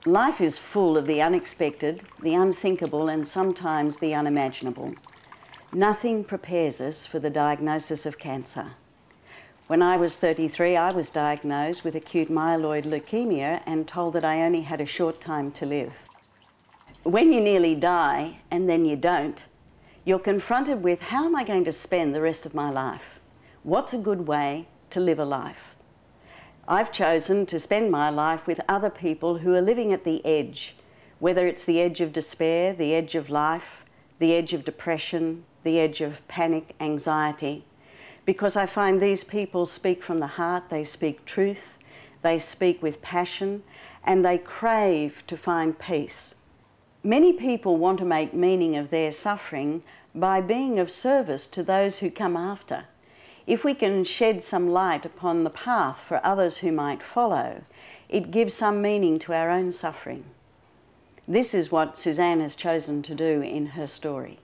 Life is full of the unexpected, the unthinkable, and sometimes the unimaginable. Nothing prepares us for the diagnosis of cancer. When I was 33, I was diagnosed with acute myeloid leukemia and told that I only had a short time to live. When you nearly die and then you don't, you're confronted with, how am I going to spend the rest of my life? What's a good way to live a life? I've chosen to spend my life with other people who are living at the edge, whether it's the edge of despair, the edge of life, the edge of depression, the edge of panic, anxiety, because I find these people speak from the heart, they speak truth, they speak with passion, and they crave to find peace. Many people want to make meaning of their suffering by being of service to those who come after. If we can shed some light upon the path for others who might follow, it gives some meaning to our own suffering. This is what Susanne has chosen to do in her story.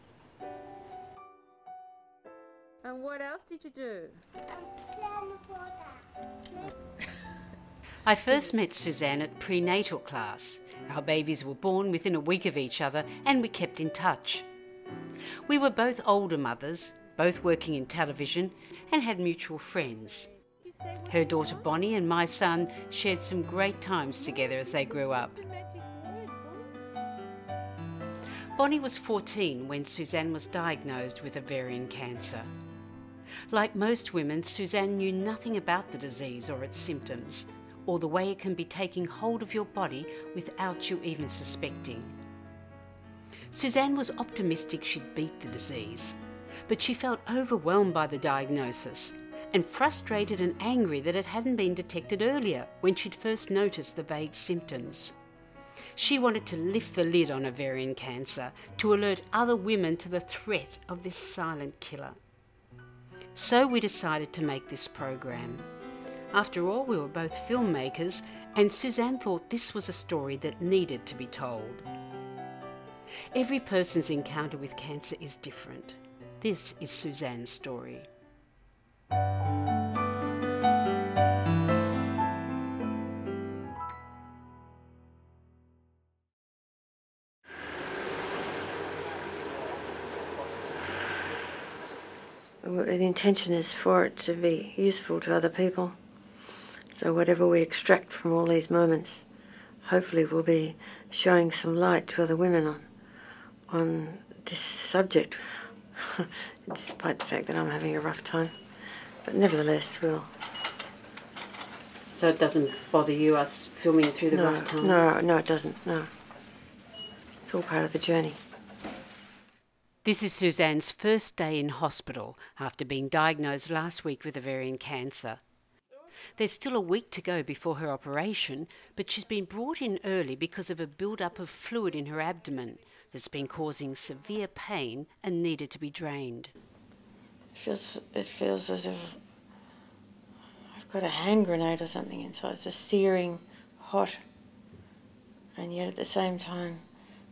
And what else did you do? I first met Susanne at prenatal class. Our babies were born within a week of each other and we kept in touch. We were both older mothers, both working in television, and had mutual friends. Her daughter Bonnie and my son shared some great times together as they grew up. Bonnie was 14 when Susanne was diagnosed with ovarian cancer. Like most women, Susanne knew nothing about the disease or its symptoms, or the way it can be taking hold of your body without you even suspecting. Susanne was optimistic she'd beat the disease, but she felt overwhelmed by the diagnosis and frustrated and angry that it hadn't been detected earlier when she'd first noticed the vague symptoms. She wanted to lift the lid on ovarian cancer to alert other women to the threat of this silent killer. So we decided to make this program. After all, we were both filmmakers, and Susanne thought this was a story that needed to be told. Every person's encounter with cancer is different. This is Susanne's story. The intention is for it to be useful to other people. So whatever we extract from all these moments, hopefully we'll be showing some light to other women on this subject, despite the fact that I'm having a rough time. But nevertheless, we'll... So it doesn't bother you, us filming through the rough times? No, it doesn't, no. It's all part of the journey. This is Susanne's first day in hospital after being diagnosed last week with ovarian cancer. There's still a week to go before her operation, but she's been brought in early because of a build-up of fluid in her abdomen that's been causing severe pain and needed to be drained. It feels as if I've got a hand grenade or something inside. It's just searing hot, and yet at the same time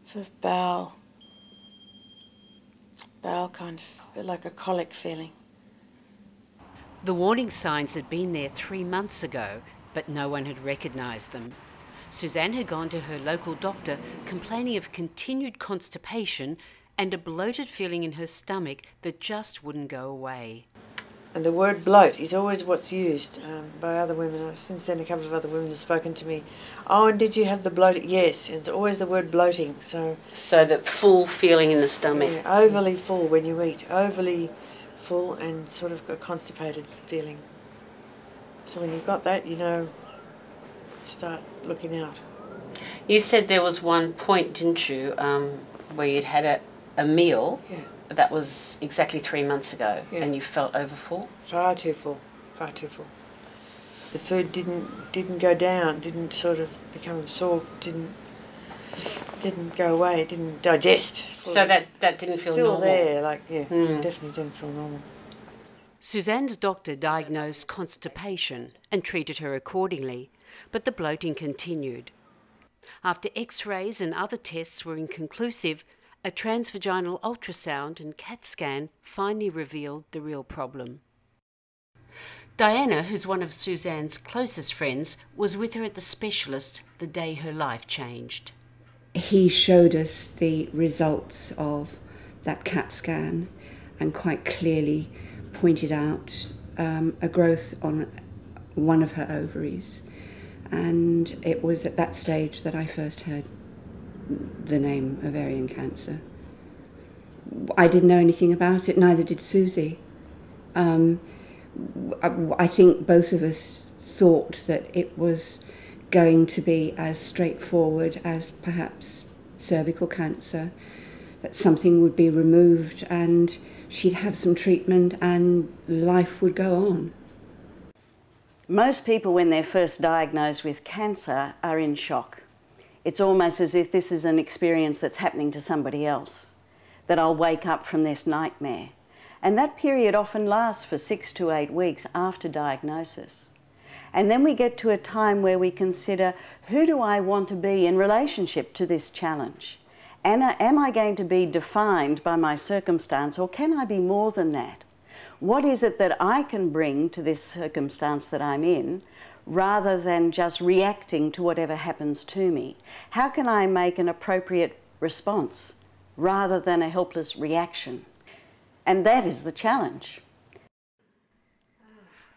sort of bowel kind of like a colic feeling. The warning signs had been there 3 months ago, but no one had recognised them. Susanne had gone to her local doctor complaining of continued constipation and a bloated feeling in her stomach that just wouldn't go away. And the word bloat is always what's used by other women. Since then a couple of other women have spoken to me. Oh, and did you have the bloat? Yes, it's always the word bloating. So that full feeling in the stomach. Yeah, overly full when you eat, overly full and sort of a constipated feeling. So when you've got that, you know, start looking out. You said there was one point, didn't you, where you'd had a meal. Yeah. That was exactly 3 months ago, yeah. And you felt overfull? Far too full, far too full. The food didn't go down, didn't sort of become absorbed, didn't go away, didn't digest fully. So that didn't feel still normal? Still there, like, yeah, definitely didn't feel normal. Susanne's doctor diagnosed constipation and treated her accordingly, but the bloating continued. After x-rays and other tests were inconclusive, a transvaginal ultrasound and CAT scan finally revealed the real problem. Diana, who's one of Susanne's closest friends, was with her at the specialist the day her life changed. He showed us the results of that CAT scan and quite clearly pointed out a growth on one of her ovaries. And it was at that stage that I first heard the name ovarian cancer. I didn't know anything about it, neither did Susie. I think both of us thought that it was going to be as straightforward as perhaps cervical cancer, that something would be removed and she'd have some treatment and life would go on. Most people, when they're first diagnosed with cancer, are in shock. It's almost as if this is an experience that's happening to somebody else, that I'll wake up from this nightmare. And that period often lasts for 6 to 8 weeks after diagnosis. And then we get to a time where we consider, who do I want to be in relationship to this challenge? And am I going to be defined by my circumstance, or can I be more than that? What is it that I can bring to this circumstance that I'm in, rather than just reacting to whatever happens to me? How can I make an appropriate response, rather than a helpless reaction? And that is the challenge.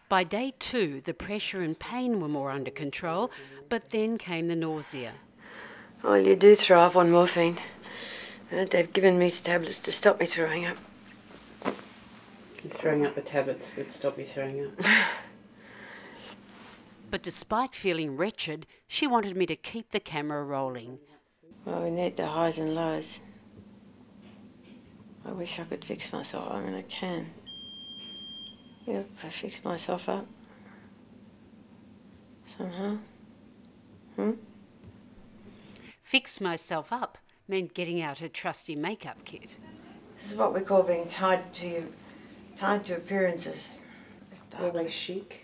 By day 2, the pressure and pain were more under control, but then came the nausea. Well, you do throw up on morphine. They've given me tablets to stop me throwing up. You're throwing up the tablets that stop you throwing up. But despite feeling wretched, she wanted me to keep the camera rolling. Well, we need the highs and lows. I wish I could fix myself. I mean, I can. Yep, I fix myself up. Somehow. Fix myself up meant getting out her trusty makeup kit. This is what we call being tied to appearances. Always chic.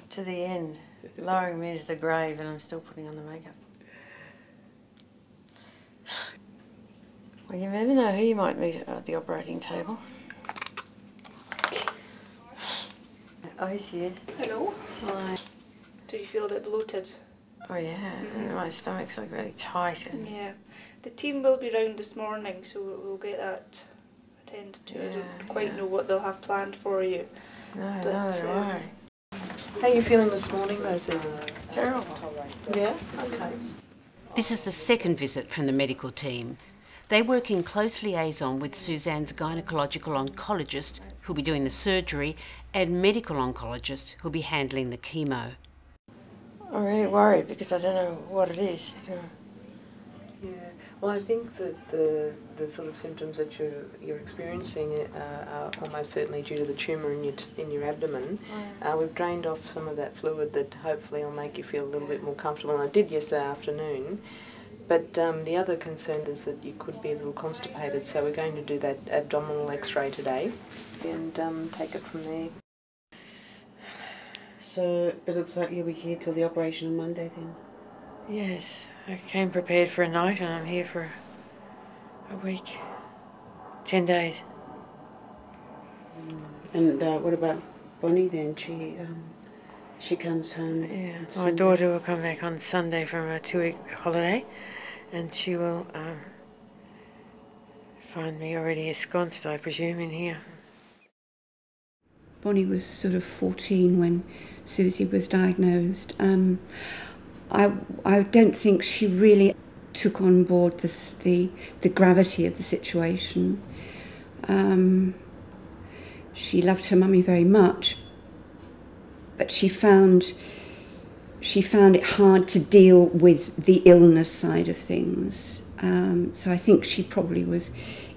To the end, lowering me to the grave, and I'm still putting on the makeup. Well, you never know who you might meet at the operating table. Oh, here she is. Hello. Hi. Do you feel a bit bloated? Oh yeah, my stomach's like really tight. And Yeah. The team will be round this morning, so we'll get that attended to. I don't quite know what they'll have planned for you. No, But, right. How are you feeling this morning though, Susan? Terrible. Yeah? Okay. This is the second visit from the medical team. They work in close liaison with Susanne's gynecological oncologist, who'll be doing the surgery, and medical oncologist, who'll be handling the chemo. I'm really worried because I don't know what it is. You know. Yeah. Well, I think that the sort of symptoms that you're experiencing are almost certainly due to the tumour in your abdomen. We've drained off some of that fluid that hopefully will make you feel a little bit more comfortable. And I did yesterday afternoon. But the other concern is that you could be a little constipated, so we're going to do that abdominal x-ray today and take it from there. So it looks like you'll be here till the operation on Monday then? Yes, I came prepared for a night and I'm here for a week, 10 days. And what about Bonnie then? She comes home. Yeah, my daughter will come back on Sunday from a 2-week holiday, and she will find me already ensconced, I presume, in here. Bonnie was sort of 14 when Susie was diagnosed. I don't think she really took on board the gravity of the situation. She loved her mummy very much, but she found it hard to deal with the illness side of things. So I think she probably was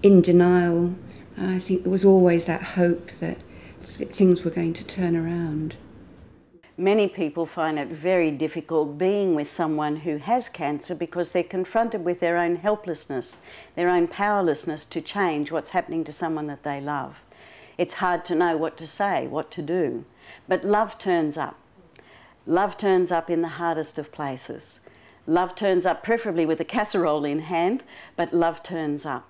in denial. I think there was always that hope that things were going to turn around. Many people find it very difficult being with someone who has cancer because they're confronted with their own helplessness, their own powerlessness to change what's happening to someone that they love. It's hard to know what to say, what to do. But love turns up. Love turns up in the hardest of places. Love turns up preferably with a casserole in hand, but love turns up.